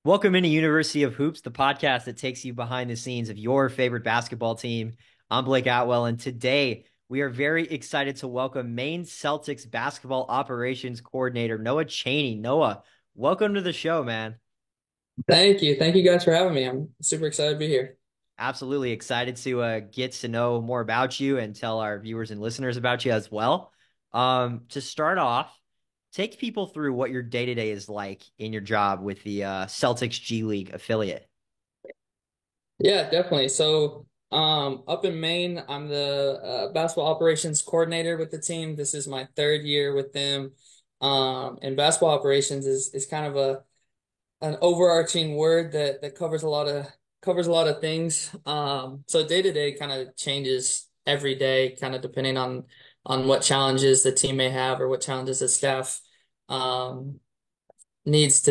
Welcome into University of Hoops, the podcast that takes you behind the scenes of your favorite basketball team. I'm Blake Atwell, and today we are very excited to welcome Maine Celtics basketball operations coordinator Noah Chaney. Noah, welcome to the show, man. Thank you. Thank you guys for having me. I'm super excited to be here. Absolutely excited to get to know more about you and tell our viewers and listeners about you as well. To start off, take people through what your day to day is like in your job with the Celtics G League affiliate. Yeah, definitely. Up in Maine, I'm the basketball operations coordinator with the team. This is my third year with them. And basketball operations is kind of an overarching word that covers a lot of things. So day to day kind of changes every day, kind of depending on what challenges the team may have or what challenges the staff um, needs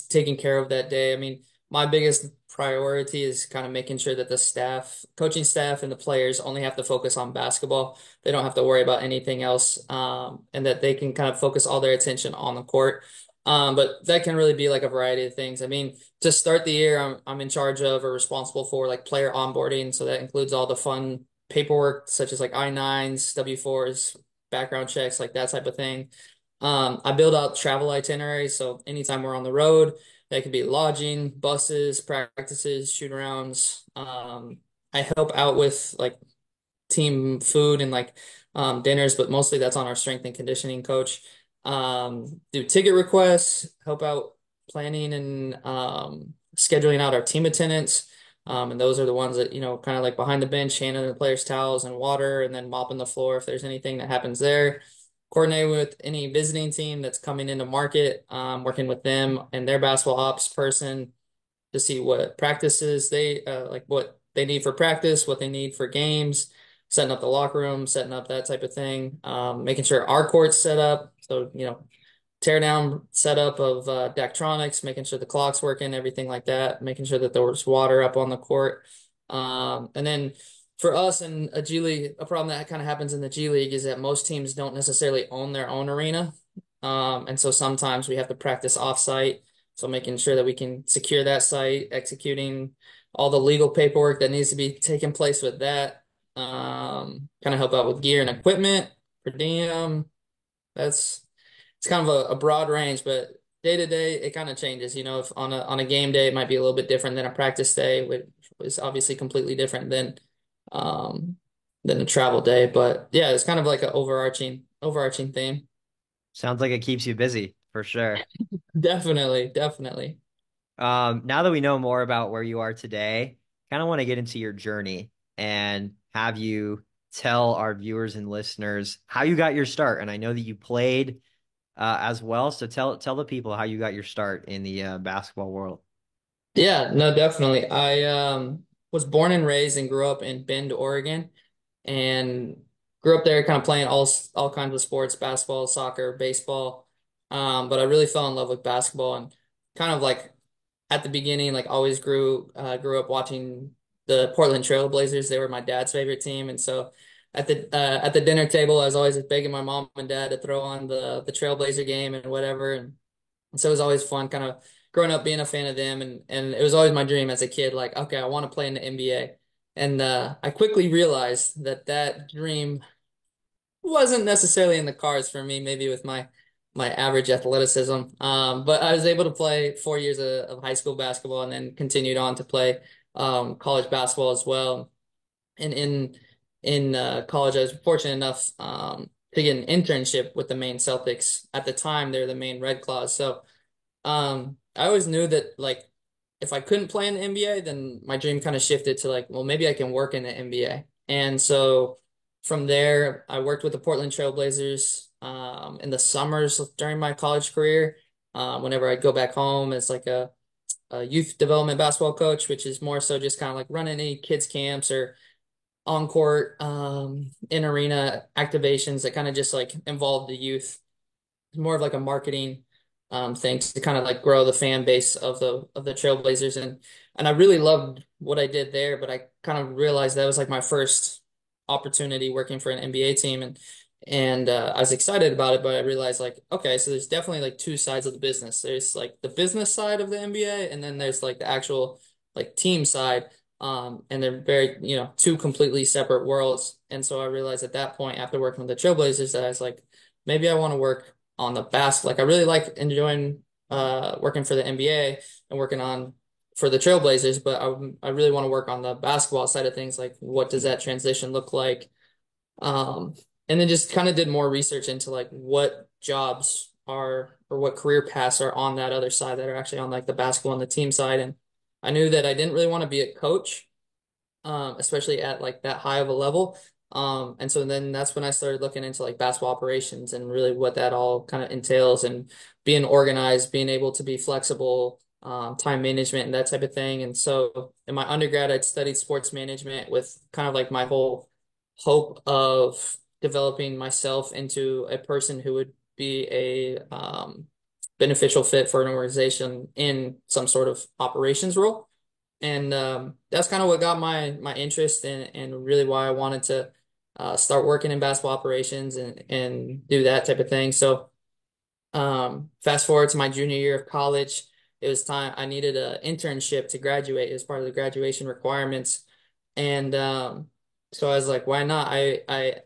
taken care of that day. I mean, my biggest priority is kind of making sure that the staff, coaching staff, and the players only have to focus on basketball. They don't have to worry about anything else, and that they can kind of focus all their attention on the court. But that can really be like a variety of things. I mean, to start the year, I'm in charge of or responsible for like player onboarding, so that includes all the fun paperwork such as like I-9s, W-4s, background checks, like that type of thing. I build out travel itineraries, so anytime we're on the road, that could be lodging, buses, practices, shoot arounds. I help out with like team food and like dinners, but mostly that's on our strength and conditioning coach. Do ticket requests, help out planning and scheduling out our team attendance. And those are the ones that, kind of like behind the bench, handing the players towels and water, and then mopping the floor if there's anything that happens there. Coordinate with any visiting team that's coming into market, working with them and their basketball ops person to see what practices like what they need for practice, what they need for games, setting up the locker room, setting up that type of thing, making sure our court's set up. So, tear down setup of Daktronics, making sure the clock's working, everything like that, making sure that there's water up on the court. And then for us in a G League, a problem that kind of happens in the G League is that most teams don't necessarily own their own arena. And so sometimes we have to practice off-site. So making sure that we can secure that site, executing all the legal paperwork that needs to be taking place with that. Kind of help out with gear and equipment, per diem. That's it's kind of a broad range, but day to day it kind of changes. If on a game day it might be a little bit different than a practice day, which is obviously completely different um than a travel day. But yeah, it's kind of like an overarching theme. Sounds like it keeps you busy for sure. Definitely, definitely. Now that we know more about where you are today, kind of want to get into your journey and have you tell our viewers and listeners how you got your start. And I know that you played as well, so tell the people how you got your start in the basketball world. Yeah, no, definitely. I was born and raised and grew up in Bend, Oregon, and grew up there kind of playing all kinds of sports, basketball, soccer, baseball. But I really fell in love with basketball and kind of like at the beginning, like always grew up watching the Portland Trail Blazers. They were my dad's favorite team, and so at the dinner table, I was always begging my mom and dad to throw on the Trailblazer game and whatever. And so it was always fun, kind of growing up being a fan of them, and it was always my dream as a kid, like, okay, I want to play in the NBA. And I quickly realized that dream wasn't necessarily in the cards for me, maybe with my average athleticism. But I was able to play 4 years of high school basketball and then continued on to play college basketball as well. And in college, I was fortunate enough to get an internship with the Maine Celtics. At the time, they're the Maine Red Claws. So I always knew that like if I couldn't play in the NBA, then my dream kind of shifted to like, well, maybe I can work in the NBA. And so from there, I worked with the Portland Trail Blazers in the summers during my college career. Whenever I'd go back home as like a youth development basketball coach, which is more so just kind of like running any kids camps or on court in arena activations that kind of just like involve the youth. It's more of like a marketing thing to kind of like grow the fan base of the Trailblazers, and I really loved what I did there, but I kind of realized that was like my first opportunity working for an NBA team, And I was excited about it, but I realized like, okay, so there's definitely like two sides of the business. There's like the business side of the NBA, and then there's like the actual like team side. And they're very, two completely separate worlds. And so I realized at that point, after working with the Trailblazers, that I was like, maybe I want to work on the basket. Like I really like enjoying working for the NBA and working on for the Trailblazers, but I really want to work on the basketball side of things. Like, what does that transition look like? Um, and then just kind of did more research into like what jobs are or what career paths are on that other side that are actually on like the basketball and the team side. And I knew that I didn't really want to be a coach, especially at like that high of a level. And so then that's when I started looking into like basketball operations and really what that all kind of entails and being organized, being able to be flexible, time management and that type of thing. And so in my undergrad, I'd studied sports management with kind of like my whole hope of developing myself into a person who would be a beneficial fit for an organization in some sort of operations role. And that's kind of what got my interest and really why I wanted to start working in basketball operations and do that type of thing. So fast forward to my junior year of college, it was time I needed an internship to graduate as part of the graduation requirements. And so I was like, why not? I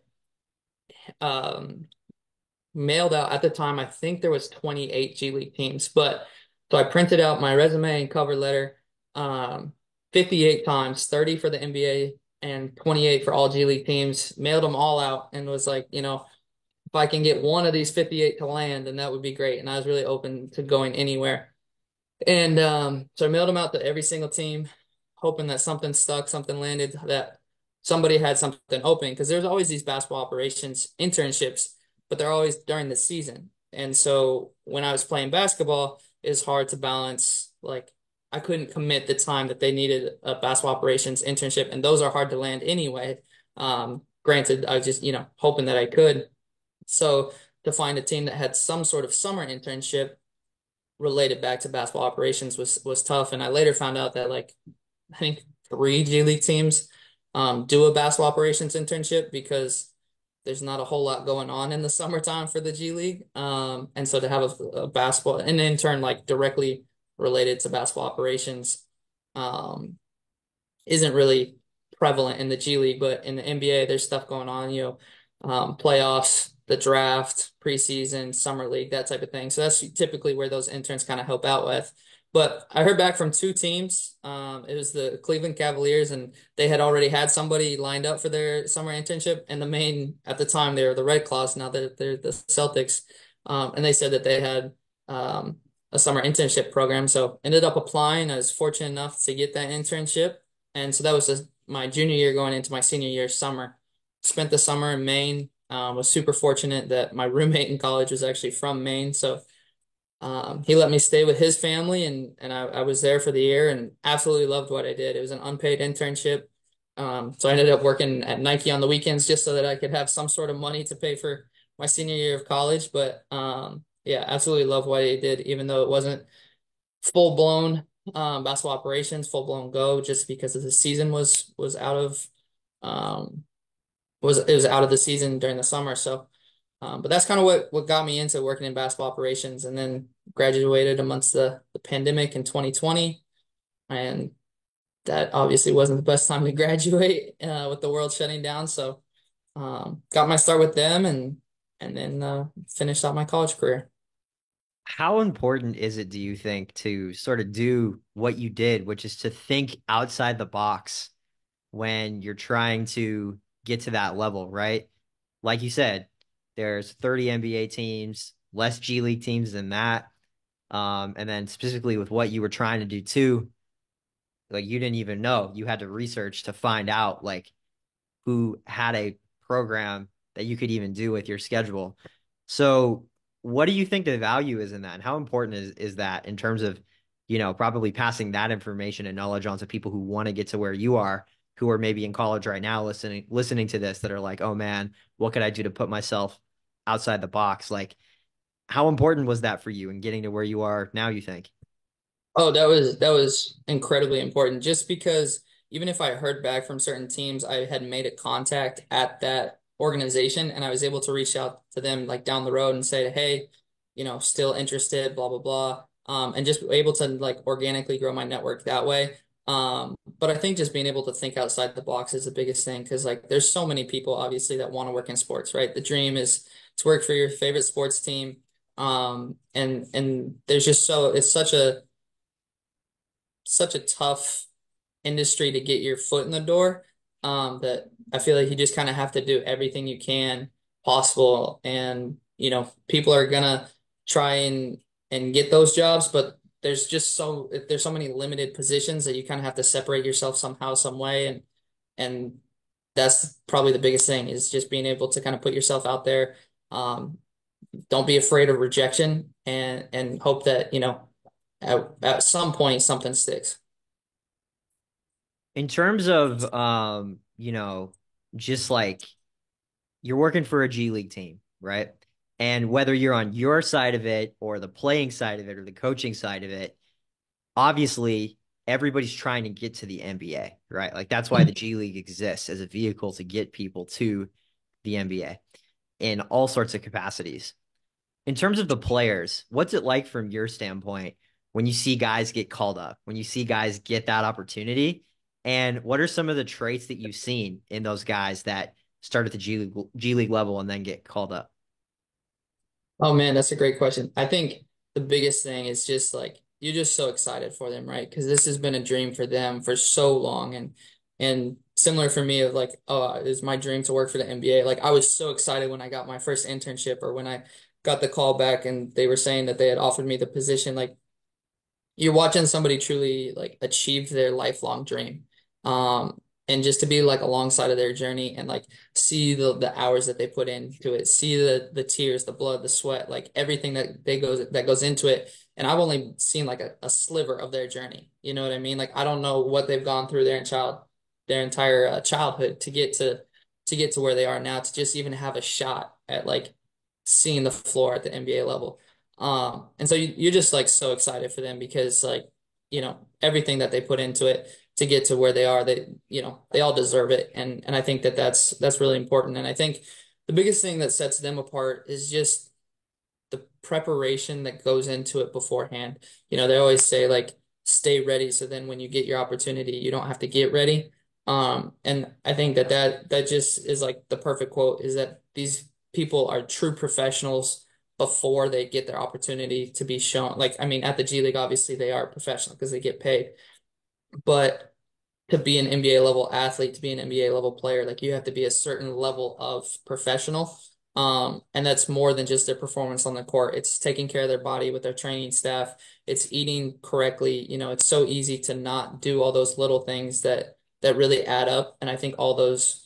mailed out at the time, I think there was 28 G League teams, but so I printed out my resume and cover letter, um, 58 times, 30 for the NBA and 28 for all G League teams, mailed them all out and was like, if I can get one of these 58 to land, then that would be great. And I was really open to going anywhere. And so I mailed them out to every single team, hoping that something stuck, something landed, that somebody had something open. Because there's always these basketball operations internships, but they're always during the season. And so when I was playing basketball, it's hard to balance. Like I couldn't commit the time that they needed a basketball operations internship, and those are hard to land anyway. Granted, I was just hoping that I could. So to find a team that had some sort of summer internship related back to basketball operations was tough. And I later found out that like I think three G League teams do a basketball operations internship because there's not a whole lot going on in the summertime for the G League. And so to have a basketball an intern like directly related to basketball operations um, isn't really prevalent in the G League, but in the NBA, there's stuff going on, playoffs, the draft, preseason, summer league, that type of thing. So that's typically where those interns kind of help out with. But I heard back from two teams. It was the Cleveland Cavaliers, and they had already had somebody lined up for their summer internship. And the main at the time they were the Red Claws. Now they're the Celtics, and they said that they had a summer internship program. So ended up applying. I was fortunate enough to get that internship. And so that was my junior year going into my senior year summer. Spent the summer in Maine. Was super fortunate that my roommate in college was actually from Maine. So he let me stay with his family and I was there for the year and absolutely loved what I did. It was an unpaid internship. So I ended up working at Nike on the weekends just so that I could have some sort of money to pay for my senior year of college. But yeah, absolutely love what I did, even though it wasn't full blown basketball operations, full blown go, just because of the season was out of um, was it was out of the season during the summer. So, but that's kind of what got me into working in basketball operations, and then graduated amongst the pandemic in 2020, and that obviously wasn't the best time to graduate with the world shutting down. So, got my start with them, and then finished out my college career. How important is it, do you think, to sort of do what you did, which is to think outside the box when you're trying to get to that level, right? Like you said, there's 30 NBA teams, less G League teams than that. And then specifically with what you were trying to do too, like you didn't even know. You had to research to find out like who had a program that you could even do with your schedule. So, what do you think the value is in that? And how important is that in terms of, probably passing that information and knowledge on to people who want to get to where you are, who are maybe in college right now listening to this that are like, "Oh man, what could I do to put myself outside the box?" Like, how important was that for you in getting to where you are now, you think? Oh, that was incredibly important. Just because even if I heard back from certain teams, I had made a contact at that organization, and I was able to reach out to them like down the road and say, hey, still interested, blah blah blah, and just able to like organically grow my network that way. But I think just being able to think outside the box is the biggest thing because like there's so many people obviously that want to work in sports, right? The dream is to work for your favorite sports team. And there's just it's such a tough industry to get your foot in the door, that I feel like you just kind of have to do everything you can possible. And, people are gonna try and get those jobs, but there's so many limited positions that you kind of have to separate yourself somehow, some way. And that's probably the biggest thing is just being able to kind of put yourself out there. Um, don't be afraid of rejection and hope that, at some point something sticks. In terms of just like you're working for a G League team, right? And whether you're on your side of it or the playing side of it or the coaching side of it, obviously everybody's trying to get to the NBA, right? Like that's why the G League exists as a vehicle to get people to the NBA in all sorts of capacities. In terms of the players, what's it like from your standpoint when you see guys get called up, when you see guys get that opportunity? And what are some of the traits that you've seen in those guys that start at the G League level and then get called up? Oh man, that's a great question. I think the biggest thing is just like you're just so excited for them, right? Because this has been a dream for them for so long, and similar for me of like, oh, it's my dream to work for the NBA. Like I was so excited when I got my first internship or when I got the call back and they were saying that they had offered me the position. Like you're watching somebody truly like achieve their lifelong dream. And just to be like alongside of their journey and like see the hours that they put into it, see the tears, the blood, the sweat, like everything that goes into it. And I've only seen like a sliver of their journey. You know what I mean? Like I don't know what they've gone through their entire childhood to get to where they are now, to just even have a shot at like seeing the floor at the NBA level. And so you're just like so excited for them because like, everything that they put into it to get to where they are, they all deserve it. And I think that that's really important. And I think the biggest thing that sets them apart is just the preparation that goes into it beforehand. They always say like, stay ready. So then when you get your opportunity, you don't have to get ready. And I think that just is like the perfect quote is that these people are true professionals before they get their opportunity to be shown. Like, I mean, at the G League, obviously they are professional because they get paid, but to be an NBA level athlete, to be an NBA level player, like you have to be a certain level of professional. And that's more than just their performance on the court. It's taking care of their body with their training staff. It's eating correctly. It's so easy to not do all those little things that really add up. And I think all those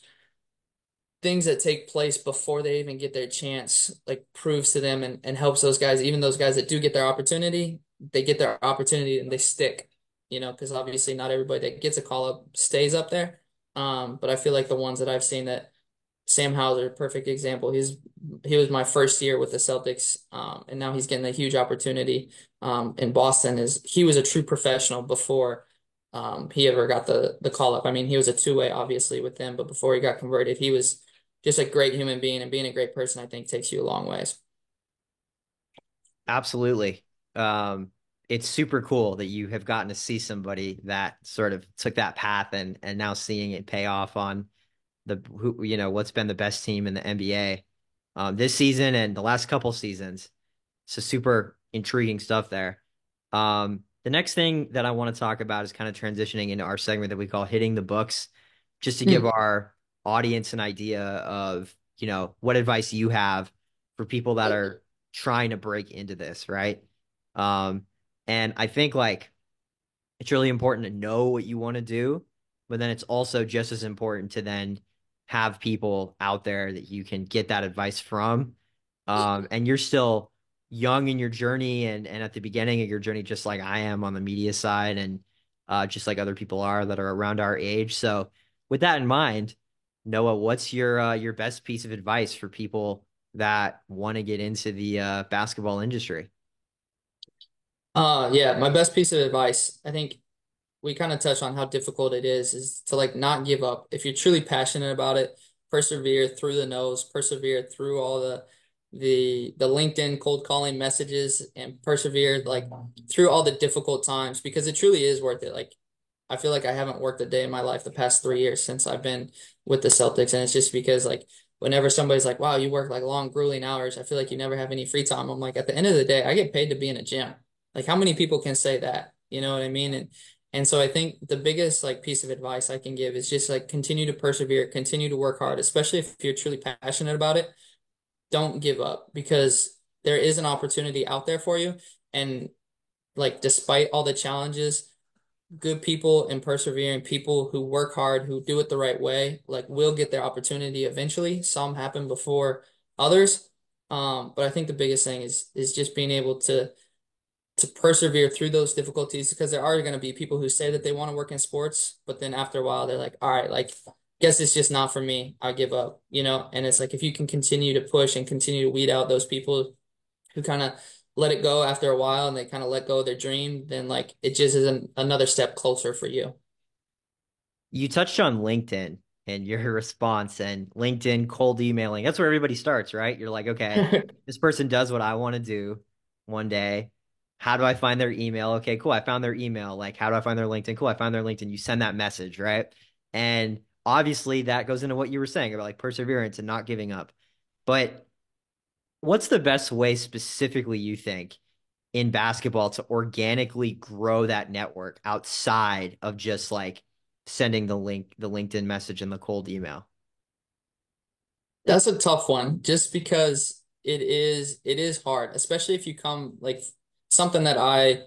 things that take place before they even get their chance, like proves to them and helps those guys, even those guys that do get their opportunity, they get their opportunity and they stick, because obviously not everybody that gets a call up stays up there. But I feel like the ones that I've seen that Sam Hauser, perfect example. He was my first year with the Celtics, and now he's getting a huge opportunity in Boston. He was a true professional before he ever got the call up. I mean, he was a two-way obviously with them, but before he got converted, he was just a great human being, and being a great person, I think, takes you a long ways. Absolutely. Um, it's super cool that you have gotten to see somebody that sort of took that path and now seeing it pay off on what's been the best team in the NBA this season and the last couple seasons. So super intriguing stuff there. The next thing that I want to talk about is kind of transitioning into our segment that we call hitting the books, just to give Hmm. our audience an idea of, what advice you have for people that are trying to break into this, right? Um, and I think like it's really important to know what you want to do, but then it's also just as important to then have people out there that you can get that advice from. And you're still young in your journey and at the beginning of your journey, just like I am on the media side and just like other people are that are around our age. So with that in mind, Noah, what's your best piece of advice for people that want to get into the basketball industry? Yeah, my best piece of advice, I think we kind of touched on how difficult it is to like not give up. If you're truly passionate about it, persevere through the nose, persevere through all the LinkedIn cold calling messages, and persevere like through all the difficult times, because it truly is worth it. Like I feel like I haven't worked a day in my life the past 3 years since I've been with the Celtics. And it's just because like whenever somebody's like, wow, you work like long, grueling hours, I feel like you never have any free time. I'm like, at the end of the day, I get paid to be in a gym. Like how many people can say that? You know what I mean? And so I think the biggest like piece of advice I can give is just like continue to persevere, continue to work hard, especially if you're truly passionate about it. Don't give up, because there is an opportunity out there for you. And like despite all the challenges, good people and persevering people who work hard, who do it the right way, like will get their opportunity eventually. Some happen before others. But I think the biggest thing is just being able to persevere through those difficulties, because there are going to be people who say that they want to work in sports, but then after a while they're like, all right, like guess it's just not for me. I give up, you know? And it's like if you can continue to push and continue to weed out those people who kind of let it go after a while and they kind of let go of their dream, then like it just is another step closer for you. You touched on LinkedIn and your response and LinkedIn cold emailing. That's where everybody starts, right? You're like, okay, this person does what I want to do one day. How do I find their email? Okay, cool. I found their email. Like, how do I find their LinkedIn? Cool. I found their LinkedIn. You send that message, right? And obviously that goes into what you were saying about like perseverance and not giving up. But what's the best way specifically you think in basketball to organically grow that network outside of just like sending the LinkedIn message and the cold email? That's a tough one, just because it is hard, especially if you come like something that I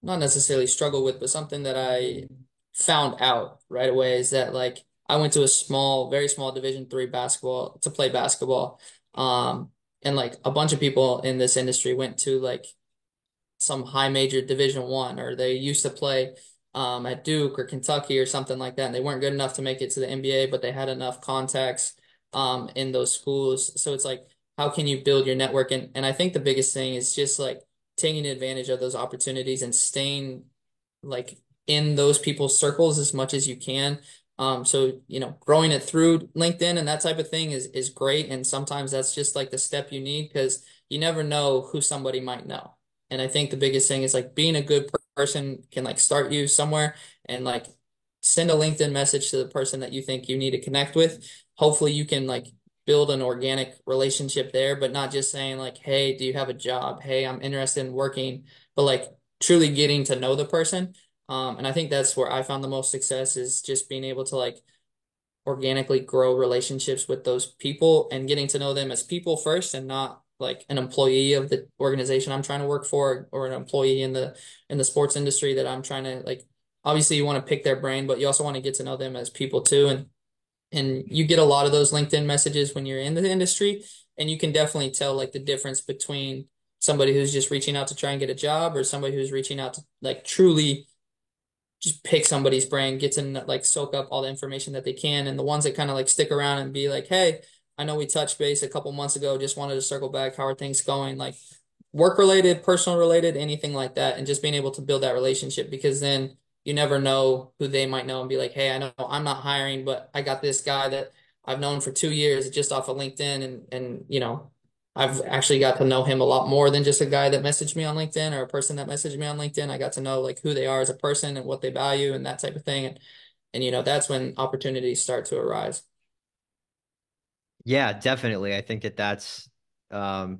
not necessarily struggle with, but something that I found out right away is that like I went to a small, very small Division 3 basketball to play basketball. And like a bunch of people in this industry went to like some high major Division 1, or they used to play at Duke or Kentucky or something like that, and they weren't good enough to make it to the NBA, but they had enough contacts in those schools. So it's like, how can you build your network? And I think the biggest thing is just like taking advantage of those opportunities and staying like in those people's circles as much as you can. So you know, growing it through LinkedIn and that type of thing is great. And sometimes that's just like the step you need, because you never know who somebody might know. And I think the biggest thing is like being a good person can like start you somewhere, and like send a LinkedIn message to the person that you think you need to connect with. Hopefully you can like build an organic relationship there, but not just saying like, hey, do you have a job? Hey, I'm interested in working, but like truly getting to know the person. And I think that's where I found the most success, is just being able to like organically grow relationships with those people and getting to know them as people first, and not like an employee of the organization I'm trying to work for, or an employee in the sports industry that I'm trying to like. Obviously you want to pick their brain, but you also want to get to know them as people too. And you get a lot of those LinkedIn messages when you're in the industry, and you can definitely tell like the difference between somebody who's just reaching out to try and get a job, or somebody who's reaching out to like truly just pick somebody's brain, get to like soak up all the information that they can. And the ones that kind of like stick around and be like, hey, I know we touched base a couple months ago, just wanted to circle back. How are things going? Like work related, personal related, anything like that. And just being able to build that relationship, because then you never know who they might know and be like, hey, I know I'm not hiring, but I got this guy that I've known for 2 years just off of LinkedIn. And you know, I've actually got to know him a lot more than just a guy that messaged me on LinkedIn, or a person that messaged me on LinkedIn. I got to know like who they are as a person and what they value and that type of thing. And you know, that's when opportunities start to arise. Yeah, definitely. I think that that's um,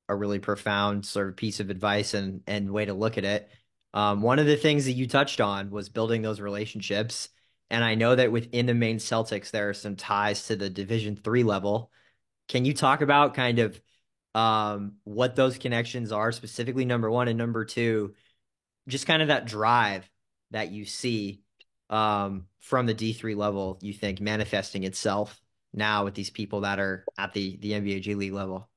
a really profound sort of piece of advice and way to look at it. One of the things that you touched on was building those relationships, and I know that within the Maine Celtics there are some ties to the Division 3 level. Can you talk about kind of what those connections are, specifically number one, and number two, just kind of that drive that you see from the D3 level, you think manifesting itself now with these people that are at the NBA G League level?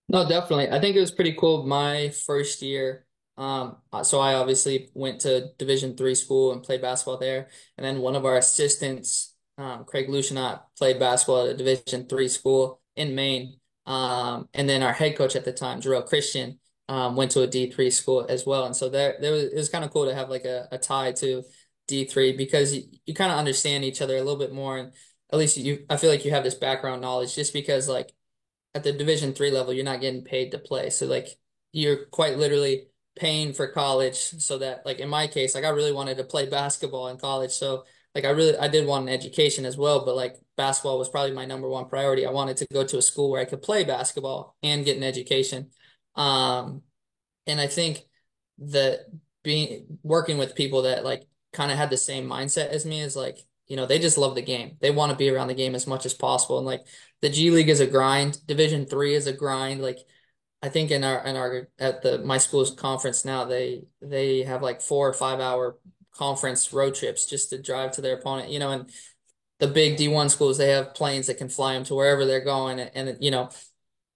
No, definitely. I think it was pretty cool. My first year, so I obviously went to Division 3 school and played basketball there. And then one of our assistants, Craig Lucianot, played basketball at a Division 3 school in Maine. And then our head coach at the time, Jarrell Christian, went to a D3 school as well. And so there was, it was kind of cool to have like a tie to D3, because you kind of understand each other a little bit more. at least I feel like you have this background knowledge just because like at the Division 3 level, you're not getting paid to play. So like you're quite literally paying for college so that like in my case, like I really wanted to play basketball in college. So like I did want an education as well, but like basketball was probably my number one priority. I wanted to go to a school where I could play basketball and get an education. Um, and I think that being working with people that like kind of had the same mindset as me is like, they just love the game. They want to be around the game as much as possible. And like the G League is a grind, Division 3 is a grind. Like I think in our at the my school's conference now, they have like 4 or 5 hour conference road trips just to drive to their opponent, and the big D1 schools, they have planes that can fly them to wherever they're going. And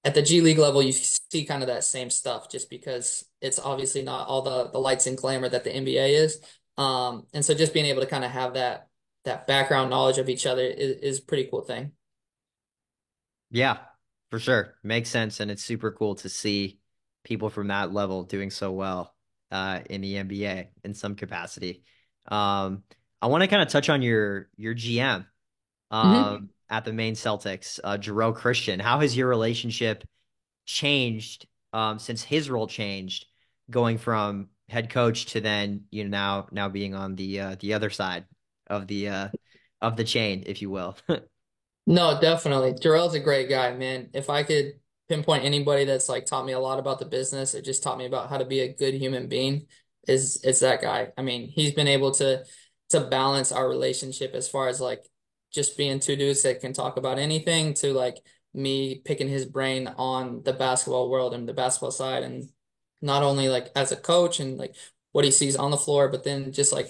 at the G League level, you see kind of that same stuff just because it's obviously not all the lights and glamour that the NBA is. And so just being able to kind of have that background knowledge of each other is a pretty cool thing. Yeah, for sure. Makes sense. And it's super cool to see people from that level doing so well in the NBA in some capacity. Um, I want to kind of touch on your GM Hmm. at the Maine Celtics, Jarrell Christian. How has your relationship changed since his role changed, going from head coach to then now being on the other side of the chain, if you will. No, definitely. Jarrell's a great guy, man. If I could pinpoint anybody that's like taught me a lot about the business, it just taught me about how to be a good human being, is it's that guy. I mean, he's been able to balance our relationship as far as like just being two dudes that can talk about anything to like me picking his brain on the basketball world and the basketball side, and not only like as a coach and like what he sees on the floor, but then just like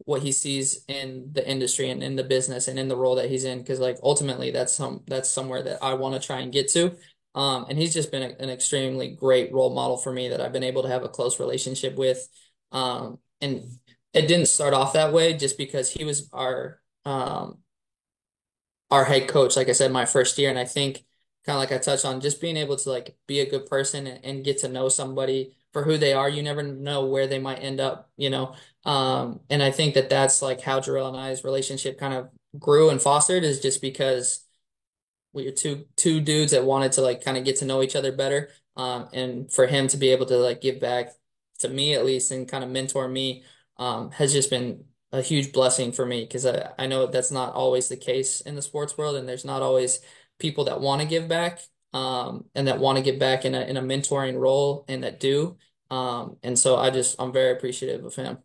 what he sees in the industry and in the business and in the role that he's in. Because like ultimately that's somewhere that I want to try and get to. And he's just been an extremely great role model for me that I've been able to have a close relationship with. And it didn't start off that way just because he was our head coach, like I said, my first year. And I think kind of like I touched on, just being able to like be a good person and get to know somebody for who they are. You never know where they might end up. And I think that that's like how Jarrell and I's relationship kind of grew and fostered, is just because we were two dudes that wanted to like kind of get to know each other better. And for him to be able to like give back to me at least and kind of mentor me, has just been a huge blessing for me because I know that's not always the case in the sports world, and there's not always people that want to give back, and that want to give back in a mentoring role and that do. And so I'm very appreciative of him.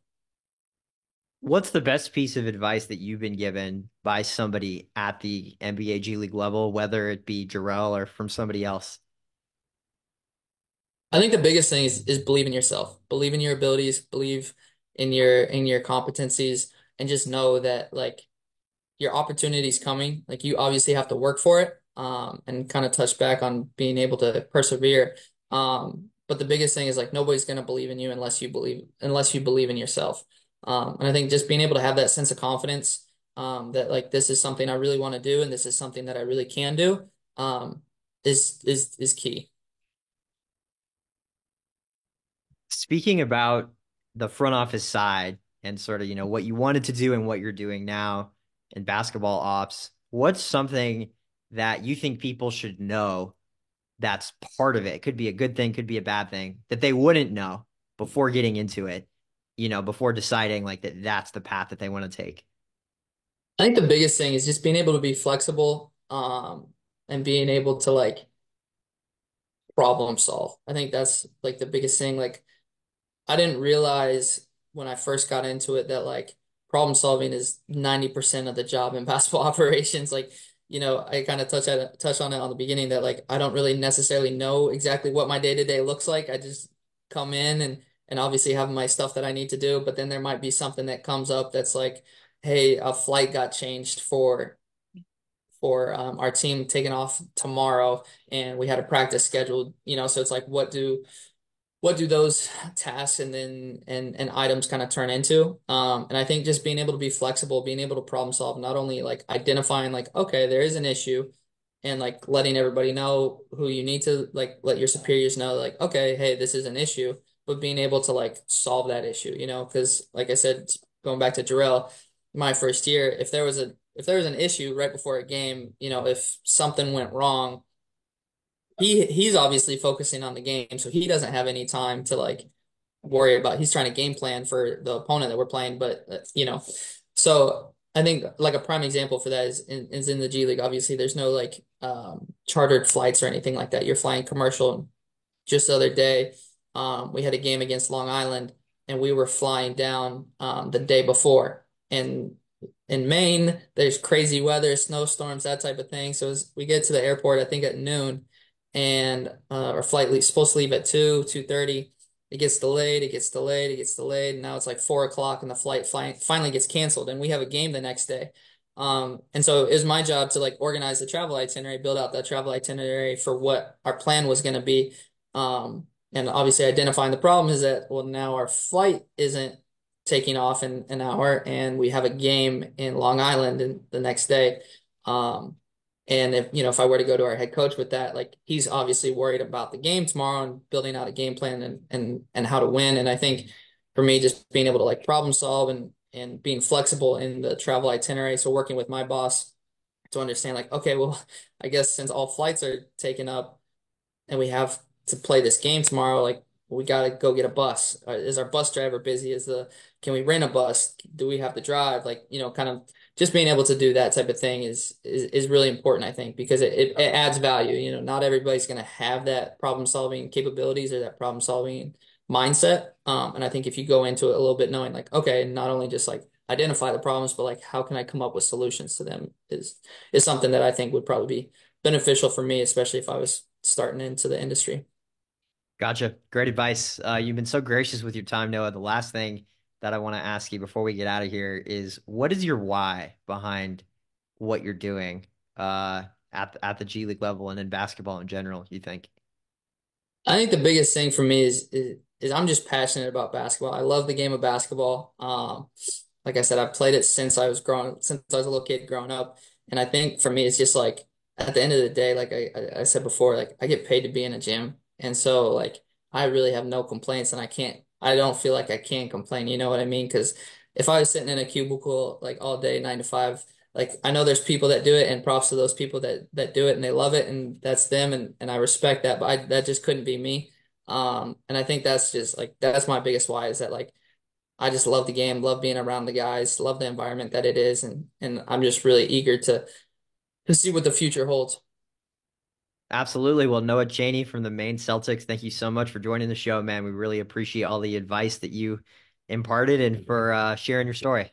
What's the best piece of advice that you've been given by somebody at the NBA G League level, whether it be Jarrell or from somebody else? I think the biggest thing is believe in yourself, believe in your abilities, believe in your competencies, and just know that like your opportunity's coming. Like you obviously have to work for it, and kind of touch back on being able to persevere. But the biggest thing is like nobody's gonna believe in you unless you believe in yourself. And I think just being able to have that sense of confidence, that like this is something I really want to do and this is something that I really can do, is key. Speaking about the front office side and sort of, what you wanted to do and what you're doing now in basketball ops, what's something that you think people should know that's part of it? Could be a good thing, could be a bad thing that they wouldn't know before getting into it, before deciding like that's the path that they want to take. I think the biggest thing is just being able to be flexible, and being able to like problem solve. I think that's like the biggest thing. Like I didn't realize when I first got into it that like problem solving is 90% of the job in basketball operations. Like, I kind of touch on it on the beginning that like I don't really necessarily know exactly what my day-to-day looks like. I just come in and obviously have my stuff that I need to do, but then there might be something that comes up that's like, hey, a flight got changed for our team taking off tomorrow, and we had a practice scheduled. So it's like what do those tasks and items kind of turn into? And I think just being able to be flexible, being able to problem solve, not only like identifying like, okay, there is an issue, and like letting everybody know who you need to like let your superiors know like, okay, hey, this is an issue, but being able to like solve that issue, because like I said, going back to Jarrell, my first year, if there was an issue right before a game, if something went wrong, he's obviously focusing on the game, so he doesn't have any time to like worry about. He's trying to game plan for the opponent that we're playing, but so I think like a prime example for that is in the G League. Obviously, there's no like chartered flights or anything like that. You're flying commercial. Just the other day, we had a game against Long Island, and we were flying down the day before. And in Maine, there's crazy weather, snowstorms, that type of thing. So as we get to the airport, I think at noon, and our supposed to leave at 2:30. It gets delayed, it gets delayed, it gets delayed, and now it's like 4 o'clock, and the finally gets canceled, and we have a game the next day. And so it was my job to like organize the travel itinerary, build out that travel itinerary for what our plan was going to be. And obviously identifying the problem is that, well, now our flight isn't taking off in an hour, and we have a game in Long Island the next day. Um, and if I were to go to our head coach with that, like he's obviously worried about the game tomorrow and building out a game plan and how to win. And I think for me, just being able to like problem solve and being flexible in the travel itinerary. So working with my boss to understand like, okay, well, I guess since all flights are taken up and we have to play this game tomorrow, like we got to go get a bus. Is our bus driver busy? Can we rent a bus? Do we have to drive? Like, kind of just being able to do that type of thing is really important, I think, because it adds value. Not everybody's going to have that problem solving capabilities or that problem solving mindset. And I think if you go into it a little bit knowing like, okay, not only just like identify the problems, but like how can I come up with solutions to them is something that I think would probably be beneficial for me, especially if I was starting into the industry. Gotcha. Great advice. You've been so gracious with your time, Noah. The last thing that I want to ask you before we get out of here is what is your why behind what you're doing at the G League level and in basketball in general, you think? I think the biggest thing for me is I'm just passionate about basketball. I love the game of basketball. Like I said, I've played it since I was a little kid growing up. And I think for me, it's just like at the end of the day, like I said before, like I get paid to be in a gym. And so like I really have no complaints and I don't feel like I can complain. You know what I mean? Because if I was sitting in a cubicle like all day, 9 to 5, like I know there's people that do it and props to those people that do it and they love it and that's them and I respect that, but that just couldn't be me. And I think that's just like that's my biggest why is that like I just love the game, love being around the guys, love the environment that it is, and I'm just really eager to see what the future holds. Absolutely. Well, Noah Chaney from the Maine Celtics, thank you so much for joining the show, man. We really appreciate all the advice that you imparted and for sharing your story.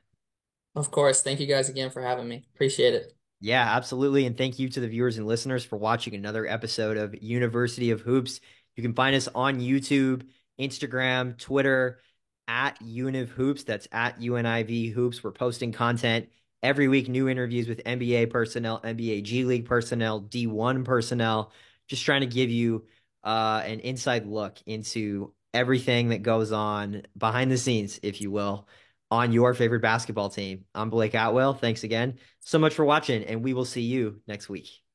Of course, thank you guys again for having me. Appreciate it. Yeah, absolutely. And thank you to the viewers and listeners for watching another episode of University of Hoops. You can find us on YouTube, Instagram, Twitter at Univ Hoops. That's at UNIV Hoops. We're posting content every week, new interviews with NBA personnel, NBA G League personnel, D1 personnel, just trying to give you an inside look into everything that goes on behind the scenes, if you will, on your favorite basketball team. I'm Blake Atwell. Thanks again so much for watching, and we will see you next week.